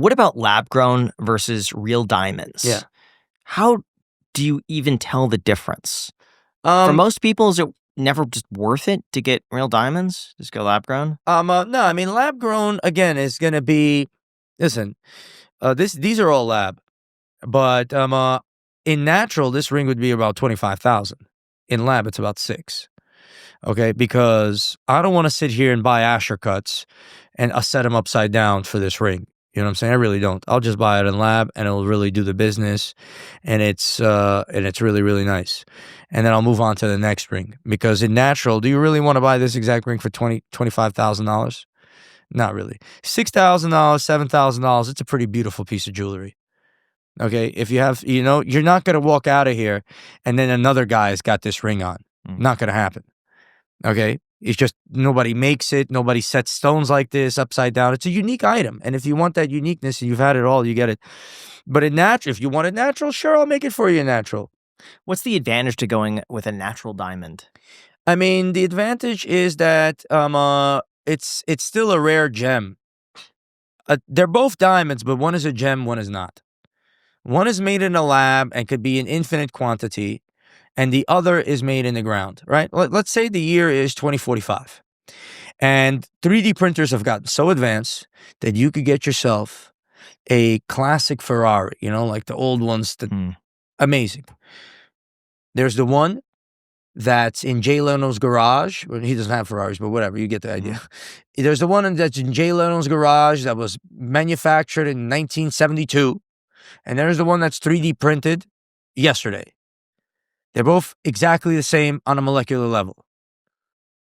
What about lab-grown versus real diamonds? Yeah. How do you even tell the difference? For most people, is it never just worth it to get real diamonds? Just go lab-grown? No, I mean, lab grown again is gonna be. Listen, these are all lab, but in natural, this ring would be about 25,000. In lab, it's about 6. Okay, because I don't want to sit here and buy Asher cuts and set them upside down for this ring. You know what I'm saying? I really don't. I'll just buy it in lab, and it'll really do the business, and it's really really nice. And then I'll move on to the next ring, because in natural, do you really want to buy this exact ring for $25,000? Not really. $6,000, $7,000. It's a pretty beautiful piece of jewelry. Okay, if you have, you're not gonna walk out of here, and then another guy's got this ring on. Not gonna happen. Okay, it's just nobody makes it. Nobody sets stones like this upside down. It's a unique item, and if you want that uniqueness and you've had it all, you get it. But in natural, if you want it natural, sure, I'll make it for you in natural. What's the advantage to going with a natural diamond? I mean, the advantage is that it's still a rare gem. They're both diamonds, but one is a gem, one is not. One is made in a lab and could be in infinite quantity, and the other is made in the ground, right? Let's say the year is 2045, and 3D printers have gotten so advanced that you could get yourself a classic Ferrari, like the old ones. Amazing. There's the one that's in Jay Leno's garage. Well, he doesn't have Ferraris, but whatever, you get the idea. There's the one that's in Jay Leno's garage that was manufactured in 1972. And there's the one that's 3D printed yesterday. They're both exactly the same on a molecular level.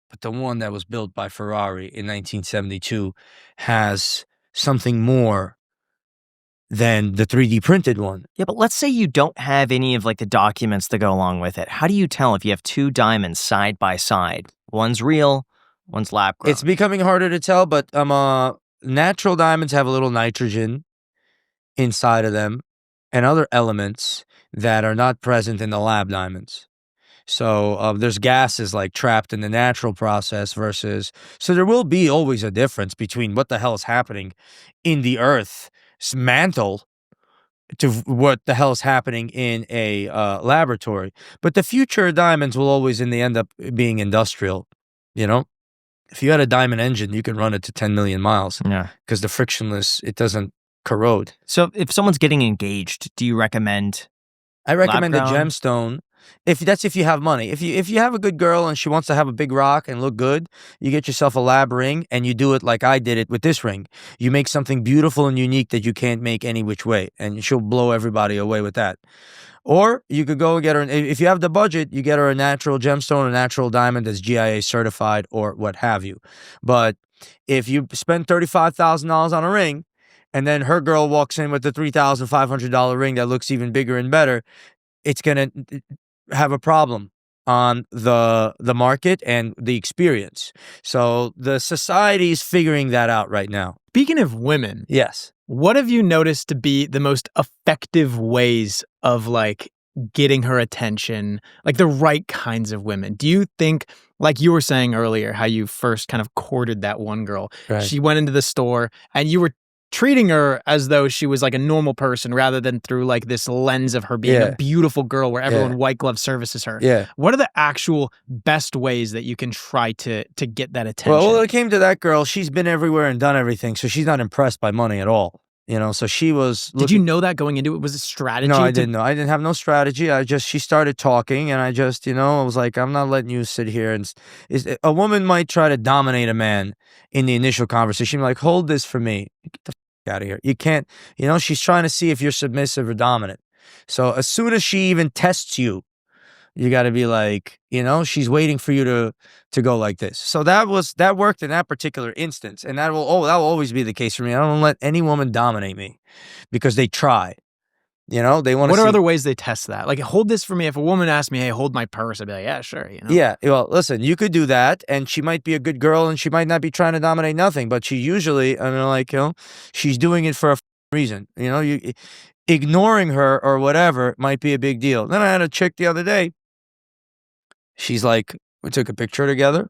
But the one that was built by Ferrari in 1972 has something more than the 3D printed one. Yeah, but let's say you don't have any of the documents that go along with it. How do you tell if you have two diamonds side by side? One's real, one's lab grown. It's becoming harder to tell, but natural diamonds have a little nitrogen inside of them and other elements that are not present in the lab diamonds. So there's gases trapped in the natural process versus. So there will be always a difference between what the hell is happening in the Earth's mantle to what the hell is happening in a laboratory. But the future of diamonds will always in the end up being industrial. If you had a diamond engine, you can run it to 10 million miles. Yeah, because the frictionless, it doesn't corrode. So if someone's getting engaged, do you recommend? I recommend a gemstone. If you have money. If you have a good girl and she wants to have a big rock and look good, you get yourself a lab ring and you do it like I did it with this ring. You make something beautiful and unique that you can't make any which way, and she'll blow everybody away with that. Or you could go and get her, if you have the budget, you get her a natural gemstone, a natural diamond that's GIA certified or what have you. But if you spend $35,000 on a ring, and then her girl walks in with the $3,500 ring that looks even bigger and better, it's going to have a problem on the market and the experience. So the society is figuring that out right now. Speaking of women, yes, what have you noticed to be the most effective ways of getting her attention, the right kinds of women? Do you think, like you were saying earlier, how you first kind of courted that one girl? Right. She went into the store and you were treating her as though she was a normal person rather than through this lens of her being a beautiful girl where everyone white glove services her. Yeah. What are the actual best ways that you can try to get that attention? Well, when it came to that girl, she's been everywhere and done everything, so she's not impressed by money at all. So she was Did you know that going into it? Was a strategy? No, I didn't know. I didn't have no strategy. She started talking, and I just, I was like, I'm not letting you sit here. And a woman might try to dominate a man in the initial conversation. Like, hold this for me. Get the out of here. You can't, she's trying to see if you're submissive or dominant. So as soon as she even tests you, you got to be like, she's waiting for you to go like this. So that worked in that particular instance. And that will always be the case for me. I don't let any woman dominate me because they try. They want to. What are other ways they test that? Hold this for me. If a woman asked me, hey, hold my purse, I'd be like, yeah, sure. Yeah. Well, listen, you could do that, and she might be a good girl, and she might not be trying to dominate nothing, but she usually, she's doing it for a reason. You ignoring her or whatever might be a big deal. Then I had a chick the other day. She's like, we took a picture together,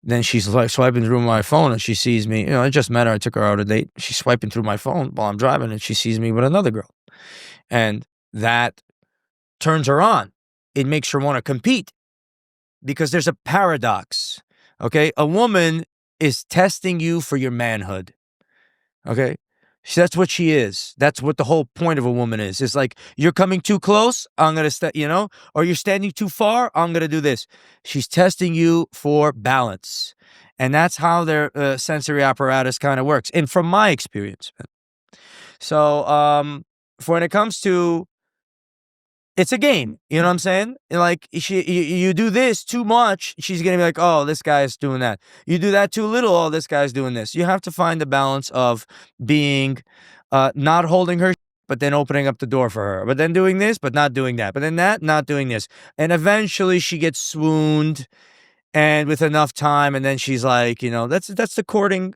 Then she's like swiping through my phone and she sees me. I just met her. I took her out on a date. She's swiping through my phone while I'm driving and she sees me with another girl. And that turns her on. It makes her want to compete because there's a paradox. Okay. A woman is testing you for your manhood. Okay. That's what she is. That's what the whole point of a woman is. It's like, you're coming too close, I'm going to, or you're standing too far, I'm going to do this. She's testing you for balance. And that's how their sensory apparatus kind of works. And from my experience. So, for when it comes to, it's a game, you know what I'm saying? Like, you do this too much, she's gonna be like, oh, this guy's doing that. You do that too little, oh, this guy's doing this. You have to find the balance of being, not holding her, but then opening up the door for her, but then doing this, but not doing that, but then that, not doing this. And eventually she gets swooned, and with enough time, and then she's like, that's the courting,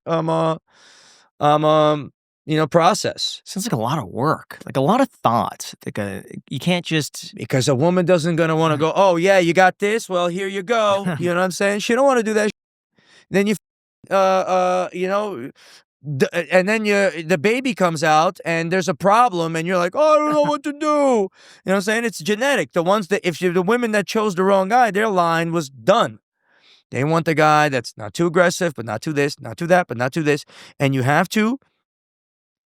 process. Sounds like a lot of work, like a lot of thought. Like you can't just Because a woman doesn't gonna want to go, oh yeah, you got this. Well, here you go. You know what I'm saying? She don't want to do that. Then and then the baby comes out and there's a problem and you're like, oh, I don't know what to do. You know what I'm saying? It's genetic. The ones that, if you're the women that chose the wrong guy, their line was done. They want the guy that's not too aggressive, but not too this, not too that, but not too this. And you have to,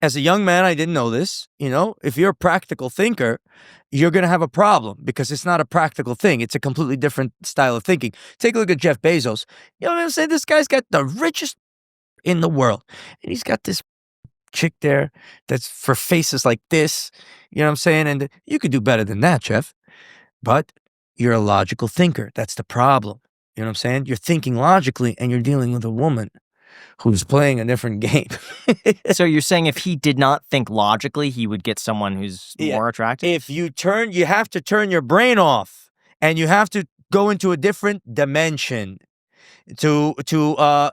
as a young man, I didn't know this, if you're a practical thinker, you're going to have a problem because it's not a practical thing. It's a completely different style of thinking. Take a look at Jeff Bezos. You know what I'm saying? This guy's got the richest in the world. And he's got this chick there that's for faces like this. You know what I'm saying? And you could do better than that, Jeff. But you're a logical thinker. That's the problem. You know what I'm saying? You're thinking logically and you're dealing with a woman who's playing a different game. So you're saying if he did not think logically, he would get someone who's more attractive? If you have to turn your brain off and you have to go into a different dimension to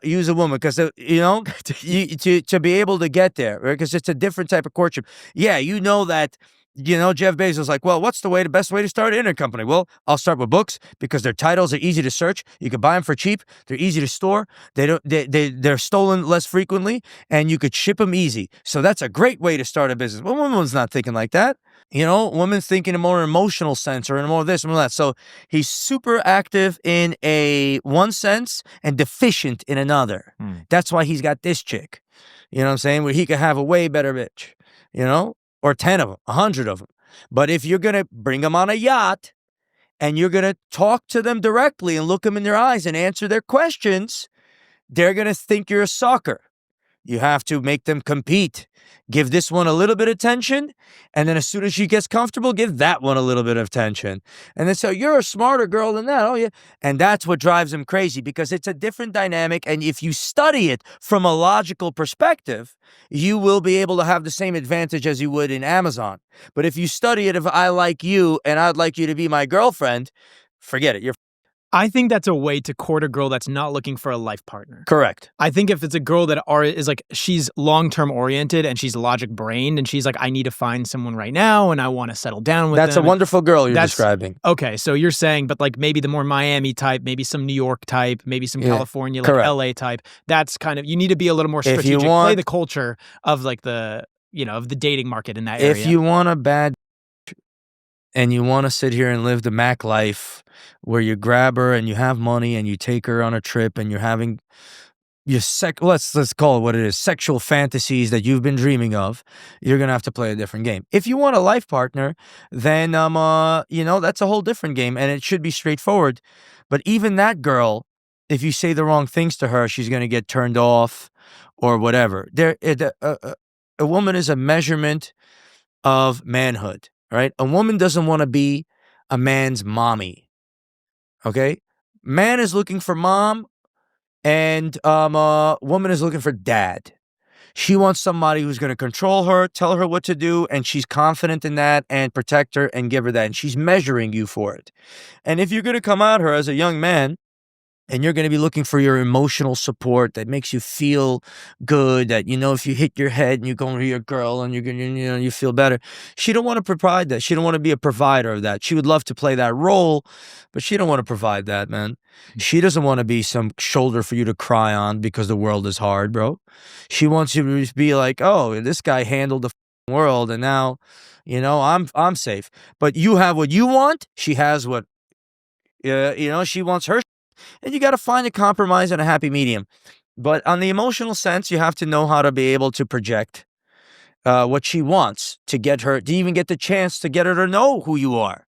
use a woman because, to be able to get there, right? Because it's a different type of courtship. Yeah, that. Jeff Bezos like, well, what's the best way to start an internet company? Well, I'll start with books because their titles are easy to search. You can buy them for cheap. They're easy to store. They're stolen less frequently, and you could ship them easy. So that's a great way to start a business. Well, woman's not thinking like that. Woman's thinking in a more emotional sense or in more of this and more of that. So he's super active in one sense and deficient in another. That's why he's got this chick. You know what I'm saying? Where he could have a way better bitch. Or 10 of them, 100 of them. But if you're going to bring them on a yacht and you're going to talk to them directly and look them in their eyes and answer their questions, they're going to think you're a sucker. You have to make them compete. Give this one a little bit of attention, and then as soon as she gets comfortable, give that one a little bit of attention. And then say, you're a smarter girl than that. Oh, yeah. And that's what drives them crazy because it's a different dynamic. And if you study it from a logical perspective, you will be able to have the same advantage as you would in Amazon. But if you study it, if I like you and I'd like you to be my girlfriend, forget it. I think that's a way to court a girl that's not looking for a life partner. Correct. I think if it's a girl that is like, she's long-term oriented and she's logic-brained and she's like, I need to find someone right now and I want to settle down with them. That's a wonderful girl you're describing. Okay, so you're saying, but like maybe the more Miami type, maybe some New York type, maybe some California, like LA type. That's kind of, you need to be a little more strategic. Play the culture of like of the dating market in that area. If you want a bad and you want to sit here and live the Mac life where you grab her and you have money and you take her on a trip and you're having let's call it what it is, sexual fantasies that you've been dreaming of, you're going to have to play a different game. If you want a life partner, then, that's a whole different game and it should be straightforward. But even that girl, if you say the wrong things to her, she's going to get turned off or whatever. A woman is a measurement of manhood. Right? A woman doesn't want to be a man's mommy. Okay? Man is looking for mom and woman is looking for dad. She wants somebody who's going to control her, tell her what to do, and she's confident in that and protect her and give her that. And she's measuring you for it. And if you're going to come at her as a young man and you're going to be looking for your emotional support that makes you feel good, that, if you hit your head and you go to your girl and you feel better. She don't want to provide that. She don't want to be a provider of that. She would love to play that role, but she don't want to provide that, man. She doesn't want to be some shoulder for you to cry on because the world is hard, bro. She wants you to be like, oh, this guy handled the world, and now, I'm safe. But you have what you want. She has what, she wants her. And you got to find a compromise and a happy medium. But on the emotional sense, you have to know how to be able to project what she wants to get her, to even get the chance to get her to know who you are.